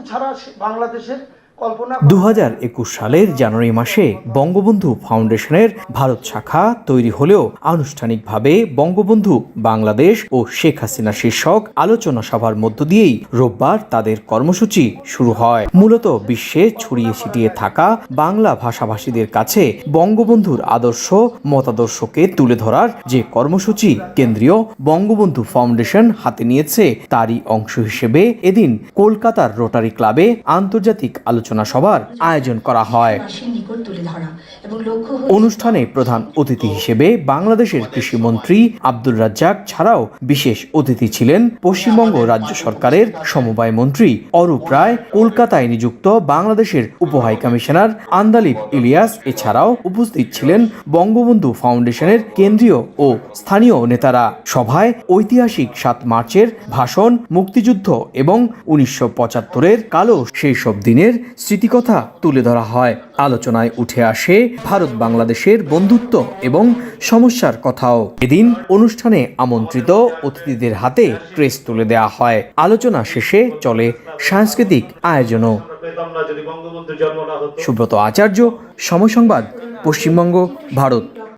ছাড়া বাংলাদেশের 2021 সালের জানুয়ারি মাসে বঙ্গবন্ধু ফাউন্ডেশনের ভারত শাখা তৈরি হলেও আনুষ্ঠানিকভাবে বঙ্গবন্ধু বাংলাদেশ ও শেখ হাসিনা শীর্ষক আলোচনা সভার মধ্য দিয়েই রোববার তাদের কর্মসূচি শুরু হয়। মূলত বিশ্বে ছড়িয়ে ছিটিয়ে থাকা বাংলা ভাষাভাষীদের কাছে বঙ্গবন্ধুর আদর্শ মতাদর্শকে তুলে ধরার যে কর্মসূচি কেন্দ্রীয় বঙ্গবন্ধু ফাউন্ডেশন হাতে নিয়েছে, তারই অংশ হিসেবে এদিন কলকাতার রোটারি ক্লাবে আন্তর্জাতিক আলোচনা সভার আয়োজন করা হয়। অনুষ্ঠানে প্রধান অতিথি হিসেবে বাংলাদেশের কৃষিমন্ত্রী আব্দুর রাজ্জাক ছাড়াও বিশেষ অতিথি ছিলেন পশ্চিমবঙ্গ রাজ্য সরকারের সমবায় মন্ত্রী অরূপ রায়, কলকাতায় নিযুক্ত বাংলাদেশের উপহাই কমিশনার আন্দালিব ইলিয়াস। এছাড়াও উপস্থিত ছিলেন বঙ্গবন্ধু ফাউন্ডেশনের কেন্দ্রীয় ও স্থানীয় নেতারা। সভায় ঐতিহাসিক 7 মার্চের ভাষণ, মুক্তিযুদ্ধ এবং 1975-এর কালো সেই সব দিনের স্মৃতিকথা তুলে ধরা হয়। আলোচনায় উঠে আসে ভারত বাংলাদেশের বন্ধুত্ব এবং সমস্যার কথাও। এদিন অনুষ্ঠানে আমন্ত্রিত অতিথিদের হাতে ক্রেস্ট তুলে দেওয়া হয়। আলোচনা শেষে চলে সাংস্কৃতিক আয়োজনও। সুব্রত আচার্য, সময় সংবাদ, পশ্চিমবঙ্গ, ভারত।